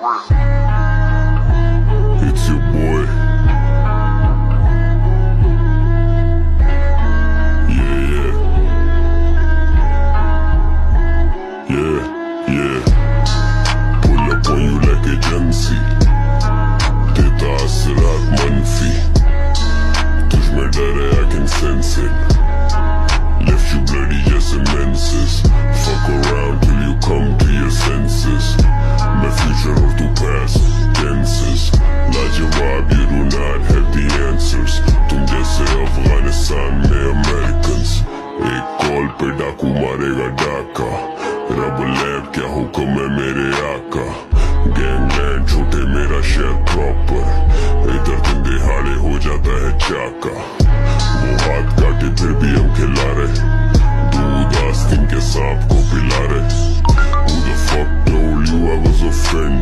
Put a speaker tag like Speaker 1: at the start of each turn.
Speaker 1: It's your boy. Yeah. Pull up on you like agency. देता असरात मनफी, तुझ में डर है I can sense it. Left you bloody just menses. Fuck around till you come to your senses. My future or to past tenses. लाजवाब you do not have the answers. तुम जैसे अफगानिस्तान में Americans. एक कॉल पे डाकू मारेगा डाका. रब लैब क्या हुक्म है मेरे आका. गैंगलैंड छोटे मेरा शहर प्रॉपर. इधर तुम दिहाड़े हो जाता है चाका. वो हाथ काटे फिर भी हम खिला रहे. दूध आस्तीन के सांप को पिला रहे. Who the fuck told you I was offended?